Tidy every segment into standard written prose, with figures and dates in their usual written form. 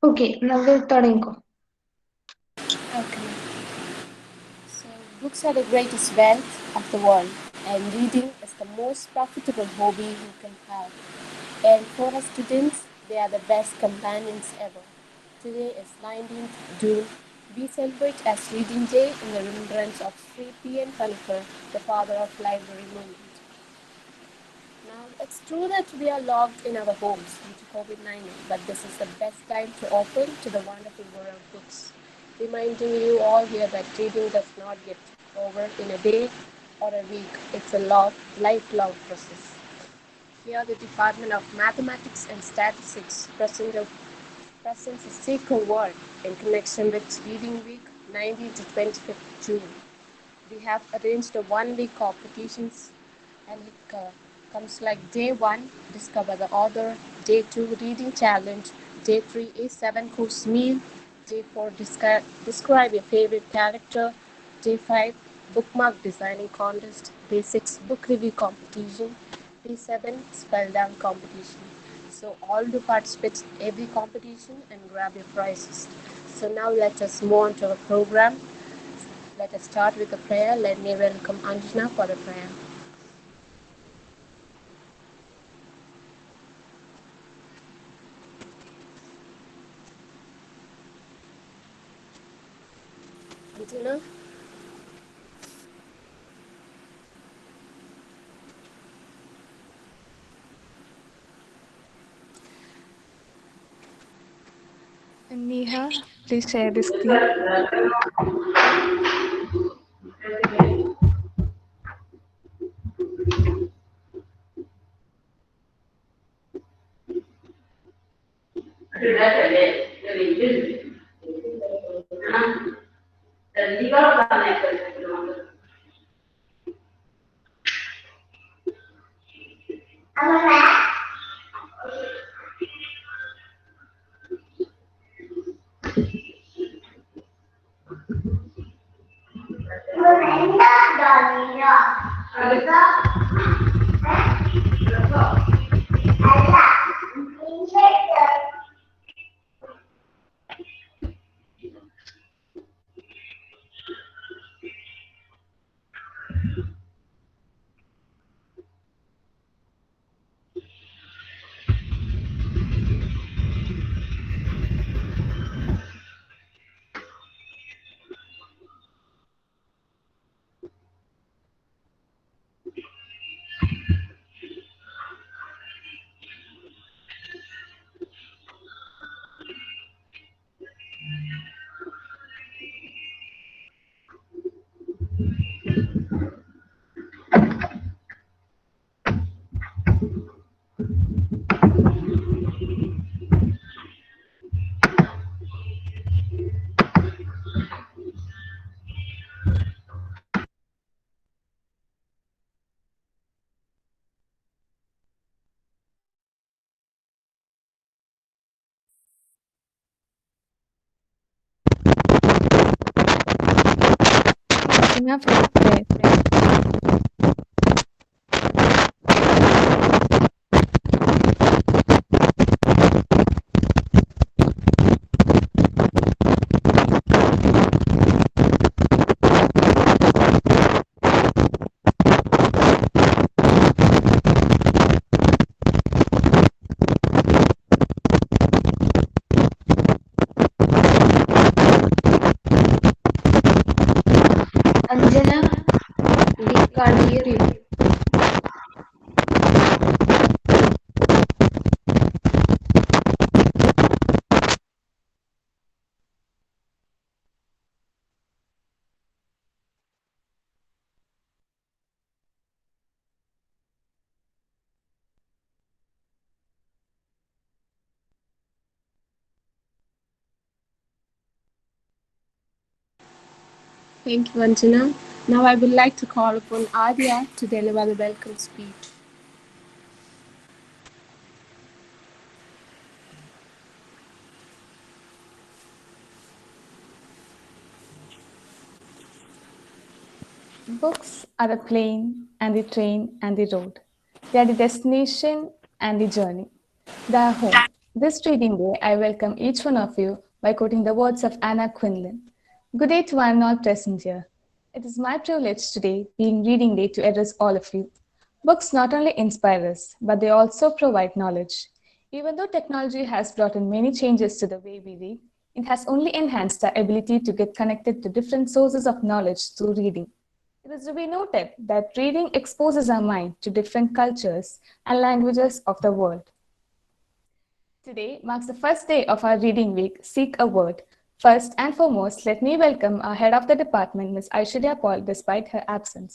Okay, now we'll go. Okay. So, books are the greatest wealth of the world, and reading is the most profitable hobby you can have. And for us students, they are the best companions ever. Today is 19th June. We celebrate as Reading Day in the remembrance of Sri P.N. Panikkar, the father of library movement. Now, it's true that we are locked in our homes due to COVID-19, but this is the best time to open to the wonderful world of books. Reminding you all here that reading does not get over in a day or a week. It's a lifelong process. Here, the Department of Mathematics and Statistics presents a secret word in connection with Reading Week 19 to 25th June. We have arranged a 1 week competitions and it comes like day 1, discover the author, day 2, reading challenge, day 3, a 7 course meal, day 4, describe your favorite character, day 5, bookmark designing contest, day 6, book review competition, day 7, spell down competition. So all do participate in every competition and grab your prizes. So now let us move on to our program. Let us start with a prayer. Let me welcome Anjana for the prayer. Anjana? Neha, please share the screen. Anjana, please share. Anjana, we can't hear you. Thank you, Anjana. Now I would like to call upon Adia to deliver the welcome speech. Books are the plane and the train and the road. They are the destination and the journey. They are home. This reading day, I welcome each one of you by quoting the words of Anna Quindlen. Good day to one and all present here. It is my privilege today, being reading day, to address all of you. Books not only inspire us, but they also provide knowledge. Even though technology has brought in many changes to the way we read, it has only enhanced our ability to get connected to different sources of knowledge through reading. It is to be noted that reading exposes our mind to different cultures and languages of the world. Today marks the first day of our reading week, Seek a Word. First and foremost, let me welcome our head of the department, Ms. Aishwarya Paul, despite her absence.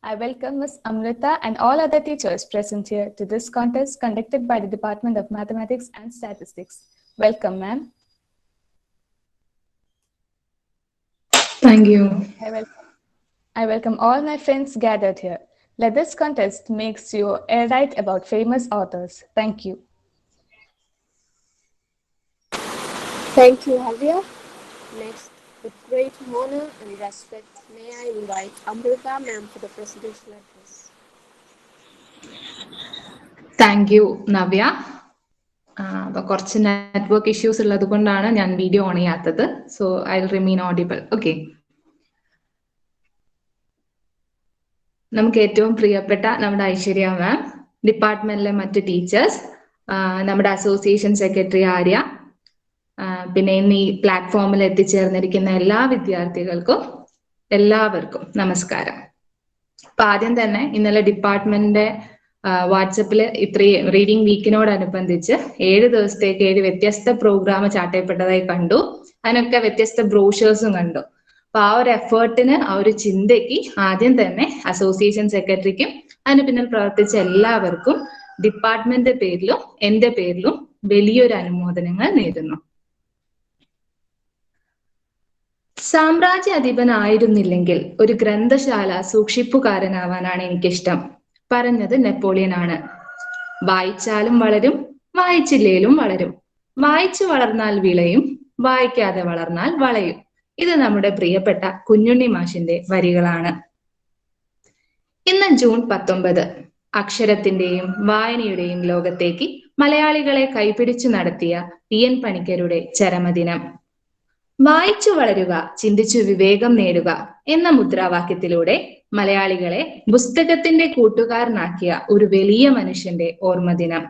I welcome Ms. Amrita and all other teachers present here to this contest conducted by the Department of Mathematics and Statistics. Welcome, ma'am. Thank you. I welcome all my friends gathered here. Let this contest make you erudite about famous authors. Thank you. Thank you, Havya. Next, with great honor and respect, may I invite Amrita ma'am for the presidential address. Thank you, Navya. കുറച്ച് network issues ഉള്ളത് കൊണ്ടാണ് ഞാൻ video on ചെയ്യാത്തത്. So I will remain audible. Okay. നമുക്ക് ഏറ്റവും പ്രിയപ്പെട്ട നമ്മുടെ ഐശ്വര്യ മാം, ഡിപ്പാർട്ട്മെന്റിലെ മറ്റ് ടീച്ചേഴ്സ്, നമ്മുടെ അസോസിയേഷൻ സെക്രട്ടറി ആര്യ, പിന്നെ ഇന്ന് ഈ പ്ലാറ്റ്ഫോമിൽ എത്തിച്ചേർന്നിരിക്കുന്ന എല്ലാ വിദ്യാർത്ഥികൾക്കും എല്ലാവർക്കും നമസ്കാരം. അപ്പൊ ആദ്യം തന്നെ ഇന്നലെ ഡിപ്പാർട്ട്മെന്റിന്റെ വാട്സപ്പില് ഇത്രയും റീഡിംഗ് വീക്കിനോടനുബന്ധിച്ച് 7 ദിവസത്തേക്ക് 7 വ്യത്യസ്ത പ്രോഗ്രാം ചാട്ടയപ്പെട്ടതായി കണ്ടു. അതിനൊക്കെ വ്യത്യസ്ത ബ്രോഷേഴ്സും കണ്ടു. അപ്പൊ ആ ഒരു എഫേർട്ടിന്, ആ ഒരു ചിന്തയ്ക്ക് ആദ്യം തന്നെ അസോസിയേഷൻ സെക്രട്ടറിക്കും അതിന് പിന്നിൽ പ്രവർത്തിച്ച എല്ലാവർക്കും ഡിപ്പാർട്ട്മെന്റ് പേരിലും എന്റെ പേരിലും വലിയൊരു അനുമോദനങ്ങൾ നേരുന്നു. സാമ്രാജ്യാധിപനായിരുന്നില്ലെങ്കിൽ ഒരു ഗ്രന്ഥശാല സൂക്ഷിപ്പുകാരനാവാനാണ് എനിക്കിഷ്ടം. പറഞ്ഞത് നെപ്പോളിയൻ ആണ്. വായിച്ചാലും വളരും, വായിച്ചില്ലേലും വളരും. വായിച്ചു വളർന്നാൽ വിളയും, വായിക്കാതെ വളർന്നാൽ വളയും. ഇത് നമ്മുടെ പ്രിയപ്പെട്ട കുഞ്ഞുണ്ണി മാഷിന്റെ വരികളാണ്. ഇന്ന് ജൂൺ 19, അക്ഷരത്തിന്റെയും വായനയുടെയും ലോകത്തേക്ക് മലയാളികളെ കൈപിടിച്ചു നടത്തിയ PN പണിക്കരുടെ ചരമദിനം. വായിച്ചു വളരുക, ചിന്തിച്ചു വിവേകം നേടുക എന്ന മുദ്രാവാക്യത്തിലൂടെ മലയാളികളെ പുസ്തകത്തിന്റെ കൂട്ടുകാരനാക്കിയ ഒരു വലിയ മനുഷ്യന്റെ ഓർമ്മദിനം.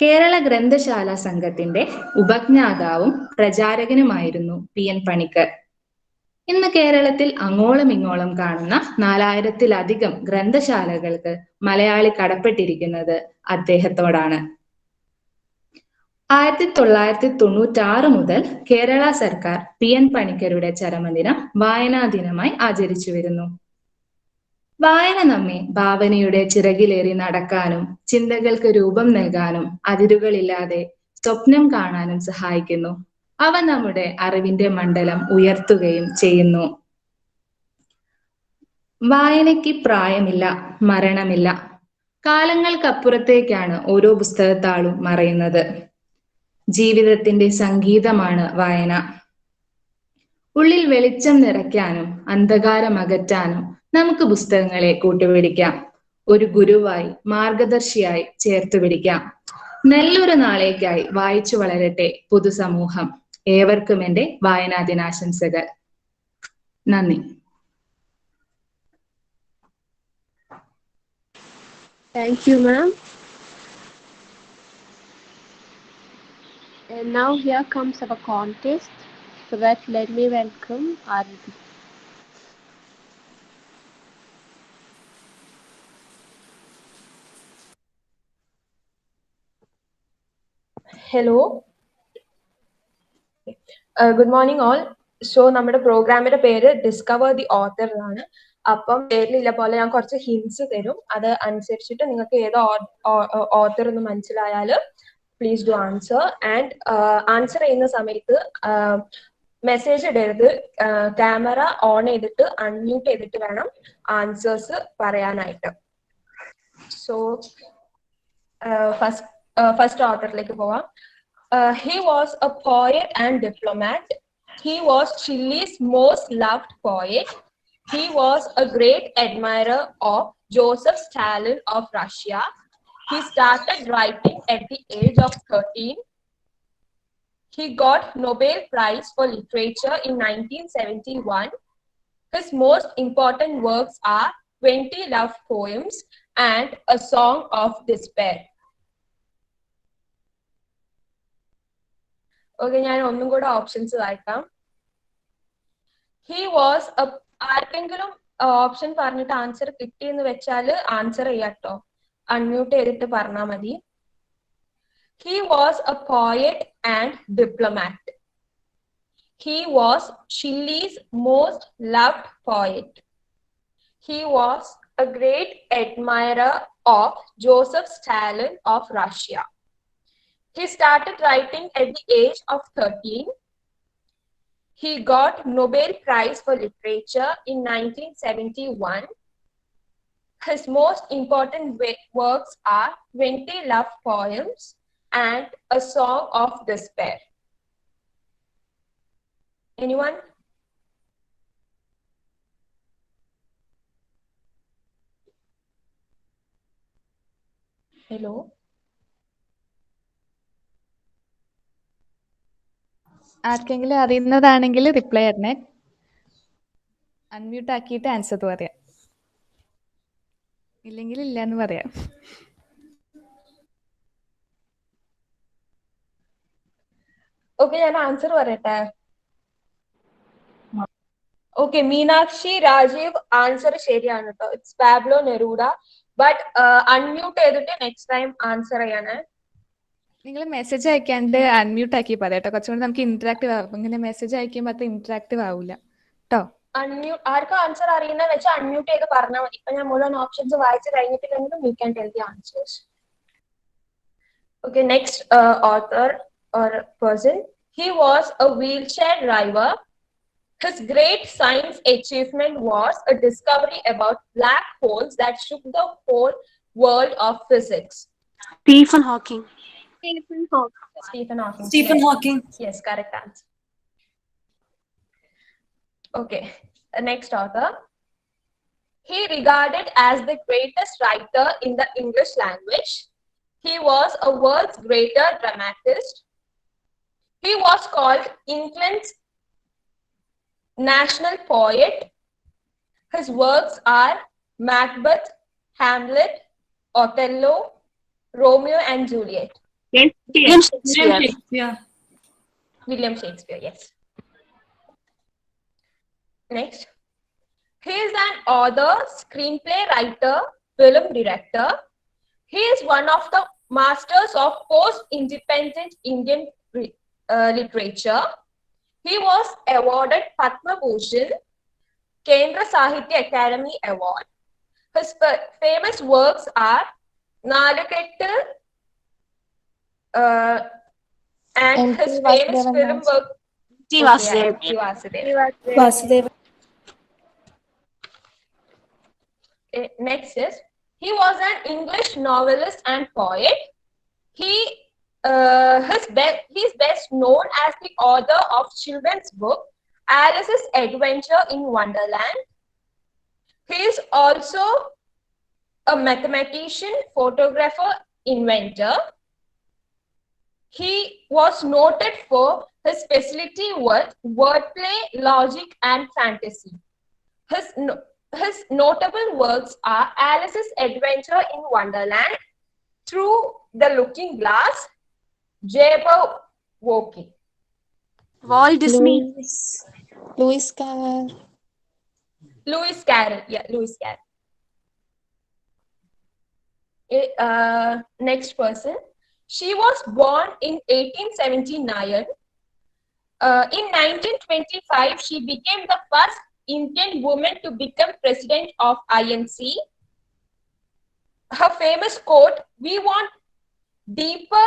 കേരള ഗ്രന്ഥശാല സംഘത്തിന്റെ ഉപജ്ഞാതാവും പ്രചാരകനുമായിരുന്നു PN പണിക്കർ. ഇന്ന് കേരളത്തിൽ അങ്ങോളം ഇങ്ങോളം കാണുന്ന 4000-ലധികം ഗ്രന്ഥശാലകൾക്ക് മലയാളി കടപ്പെട്ടിരിക്കുന്നത് അദ്ദേഹത്തോടാണ്. 1996 മുതൽ കേരള സർക്കാർ PN പണിക്കരുടെ ചരമദിനം വായനാ ദിനമായി ആചരിച്ചു വരുന്നു. വായന നമ്മെ ഭാവനയുടെ ചിറകിലേറി നടക്കാനും ചിന്തകൾക്ക് രൂപം നൽകാനും അതിരുകളില്ലാതെ സ്വപ്നം കാണാനും സഹായിക്കുന്നു. അവ നമ്മുടെ അറിവിന്റെ മണ്ഡലം ഉയർത്തുകയും ചെയ്യുന്നു. വായനയ്ക്ക് പ്രായമില്ല, മരണമില്ല. കാലങ്ങൾക്കപ്പുറത്തേക്കാണ് ഓരോ പുസ്തകത്താളും മറയുന്നത്. ജീവിതത്തിന്റെ സംഗീതമാണ് വായന. ഉള്ളിൽ വെളിച്ചം നിറയ്ക്കാനും അന്ധകാരം അകറ്റാനും നമുക്ക് പുസ്തകങ്ങളെ കൂട്ടുപിടിക്കാം. ഒരു ഗുരുവായി, മാർഗദർശിയായി ചേർത്ത് പിടിക്കാം. നല്ലൊരു നാളേക്കായി വായിച്ചു വളരട്ടെ പൊതുസമൂഹം. ഏവർക്കും എന്റെ വായനാ ദിനാശംസകൾ. നന്ദി. Thank you, ma'am. And now here comes our contest. For that, let me welcome Arati. Hello. Good morning all. So നമ്മുടെ പ്രോഗ്രാമിന്റെ പേര് ഡിസ്കവർ ദി ഓത്തർ ആണ്. അപ്പം പേരിലില്ല പോലെ ഞാൻ കുറച്ച് ഹിന്റ്സ് തരും. അത് അനുസരിച്ചിട്ട് നിങ്ങൾക്ക് ഏത് ഓത്തർ എന്ന് മനസ്സിലായാൽ please do answer. And answer ചെയ്യുന്ന സമയത്ത് മെസ്സേജ് ഇടരുത്. ക്യാമറ ഓൺ ചെയ്തിട്ട് അൺമ്യൂട്ട് ചെയ്തിട്ട് വേണം ആൻസേഴ്സ് പറയാനായിട്ട്. സോ ഫസ്റ്റ് ഓത്തറിലേക്ക് പോവാം. He was a poet and diplomat. He was Chile's most loved poet. He was a great admirer of Joseph Stalin of Russia. He started writing at the age of 13. He got Nobel Prize for Literature in 1971. His most important works are 20 Love Poems and A Song of Despair. Okay, ഞാൻ ഒന്നും കൂടെ options വായിക്കാം. He was a ആർക്കെങ്കിലും option പറഞ്ഞിട്ട് answer കിട്ടിയെന്ന് വെച്ചാൽ answer ചെയ്യാട്ടോ, unmute ചെയ്തിട്ട് പറഞ്ഞാൽ മതി. He was a poet and diplomat. He was Chile's most loved poet. He was a great admirer of Joseph Stalin of Russia. He started writing at the age of 13. He got Nobel Prize for Literature in 1971. His most important works are 20 Love Poems and A Song of Despair. Anyone? Hello? ആർക്കെങ്കിലും അറിയുന്നതാണെങ്കിൽ reply തരണേ. Unmute ആക്കിയിട്ട് answer പറയാം, ഇല്ലെങ്കിൽ ഇല്ല എന്ന് പറയാം. Okay, ഞാൻ answer പറയട്ടെ. ഓക്കെ, മീനാക്ഷി രാജീവ് ആൻസർ ശരിയാണ് കേട്ടോ. It's Pablo Neruda. But unmute ചെയ്തിട്ട് നെക്സ്റ്റ് ടൈം ആൻസർ ചെയ്യണേ. നിങ്ങൾ മെസ്സേജ് അയക്കാണ്ട് അൺമ്യൂട്ട് ആക്കി പറയാം കേട്ടോ, കുറച്ചും കൂടി നമുക്ക് ഇന്ററാക്റ്റീവ് ആവും. ഇങ്ങനെ മെസ്സേജ് അയക്കുമ്പോൾ അത് ഇന്ററാക്റ്റീവ് ആവില്ല കേട്ടോ. അൺമ്യൂട്ട്, ആർക്കും ആൻസർ അറിയുന്ന വെച്ചാൽ അൺമ്യൂട്ട് ചെയ്ത് പറഞ്ഞാൽ മതി. ഇപ്പൊ ഞാൻ മുഴുവൻ ഓപ്ഷൻസ് വായിച്ചു കഴിഞ്ഞിട്ടില്ലെങ്കിലും you can tell the answers. Okay, next author or person. He was a wheelchair driver. His great science achievement was a discovery about black holes that shook the whole world of physics. Stephen Hawking. Stephen Hawking. Stephen Hawking. Yes, correct answer. Okay, the next author. He regarded as the greatest writer in the English language. He was a world's greater dramatist. He was called England's national poet. His works are Macbeth, Hamlet, Othello, Romeo and Juliet. William Shakespeare. William Shakespeare, yes. Next. He is an author, screenplay writer, film director. He is one of the masters of post-independent Indian literature. He was awarded Padma Bhushan, Kendra Sahitya Academy Award. His famous works are Nalakettu and his famous film work. Vasudeva. Next is, he was an English novelist and poet. He's best known as the author of children's book Alice's Adventure in Wonderland. He is also a mathematician, photographer, inventor. He was noted for his facility with wordplay, logic, and fantasy. His notable works are Alice's Adventure in Wonderland, Through the Looking Glass, Jabberwocky. Walt Disney. Lewis Carroll. Lewis Carroll. Yeah, Lewis Carroll. Next person. She was born in 1879. In 1925, she became the first Indian woman to become president of INC. Her famous quote, "We want deeper,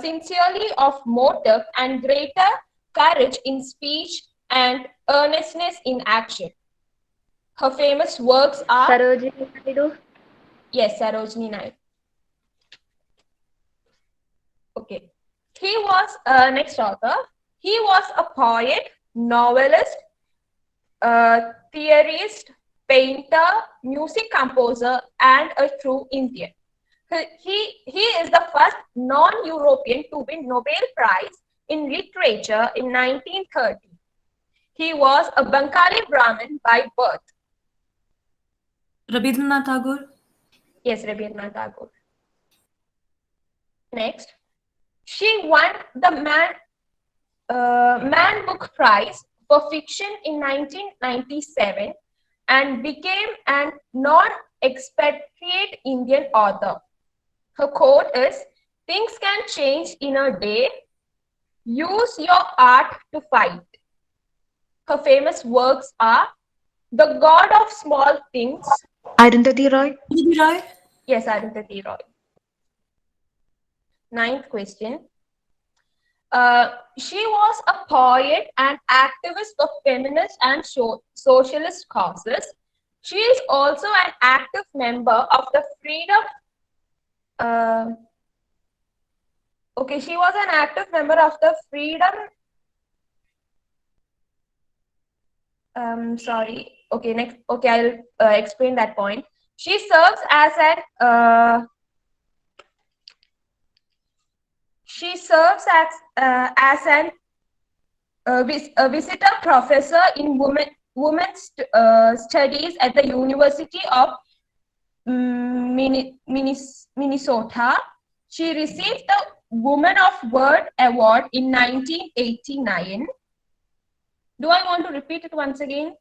sincerely of motive and greater courage in speech and earnestness in action." Her famous works are Sarojini Naidu. Yes, Sarojini Naidu. Okay. He was next author. He was a poet, novelist, theorist, painter, music composer, and a true Indian. He is the first non-European to win Nobel Prize in Literature in 1930. He was a Bengali Brahmin by birth. Rabindranath Tagore. Yes, Rabindranath Tagore. Next, she won the Man Book Prize for Fiction in 1997 and became an non-expatriate Indian author. Her quote is, "Things can change in a day. Use your art to fight." Her famous works are The God of Small Things. Arundhati Roy. Roy. Yes, Arundhati Roy. Ninth question. She was a poet and activist of feminist and socialist causes. She is also an active member of the Freedom. She was an active member of the Freedom. Next. Okay, I'll explain that point. She serves as an visitor professor in women's studies at the University of Minnesota. She received the Woman of Word Award in 1989. Do I want to repeat it once again?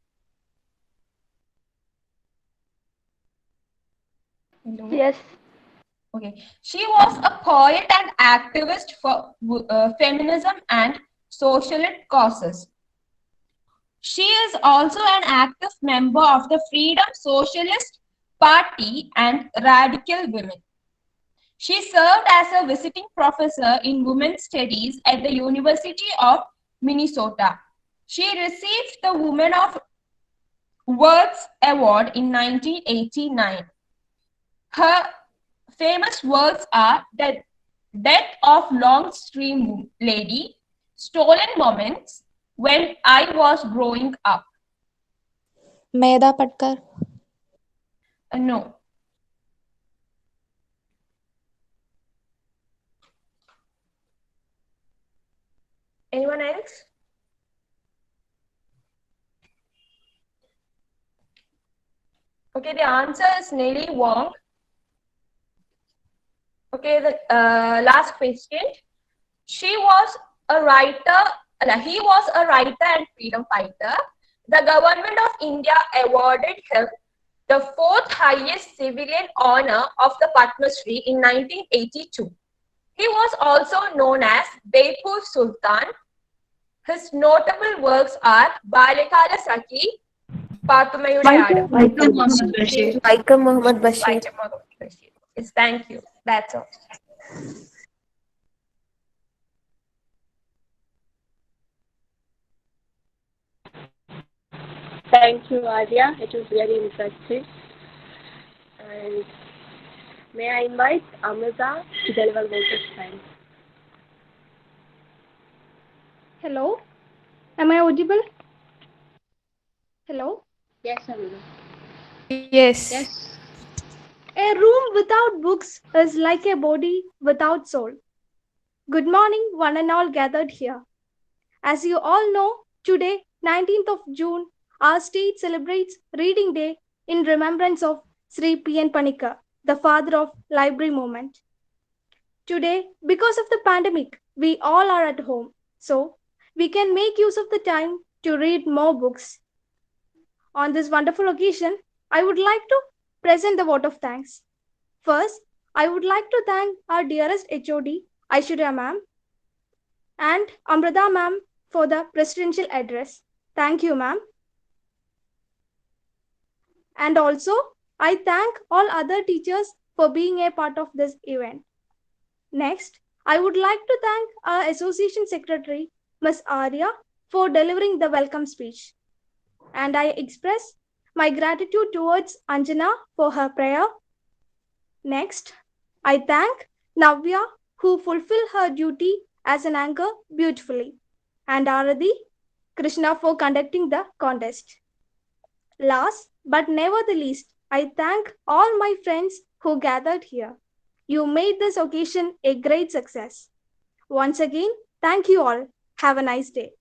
Yes. Okay. She was a poet and activist for feminism and socialist causes. She is also an active member of the Freedom Socialist Party and Radical Women. She served as a visiting professor in women's studies at the University of Minnesota. She received the Woman of Words Award in 1989. Her famous works are The Death of Longstream Lady, Stolen Moments, When I Was Growing Up. Medha Patkar. No. Anyone else? Okay, the answer is Nelly Wong. Okay, the last question. He was a writer and freedom fighter. The government of India awarded him the fourth highest civilian honor of the Padma Shri in 1982. He was also known as Beypur Sultan. His notable works are Balikala Saki, Patumayude Aadu. Michael Muhammad Bashir. Michael Muhammad Bashir. Michael Muhammad Bashir. Yes, thank you. That's all. Thank you, Arya. It was very interesting. And may I invite Amrita to deliver vocal signs? Hello, am I audible? Hello? Yes, Amrita. Yes. A room without books is like a body without soul. Good morning, one and all gathered here. As you all know, today, 19th of June, our state celebrates Reading Day in remembrance of Sri P.N. Panikkar, the father of library movement. Today, because of the pandemic, we all are at home, so we can make use of the time to read more books. On this wonderful occasion, I would like to present the vote of thanks. First, I would like to thank our dearest HOD, Aishwarya ma'am, and Amrita ma'am for the presidential address. Thank you, ma'am. And also, I thank all other teachers for being a part of this event. Next, I would like to thank our association secretary, Ms. Arya, for delivering the welcome speech. And I express my gratitude towards Anjana for her prayer. Next, I thank Navya, who fulfilled her duty as an anchor beautifully, and Aradhi, Krishna for conducting the contest. Last but never the least, I thank all my friends who gathered here. You made this occasion a great success. Once again, thank you all. Have a nice day.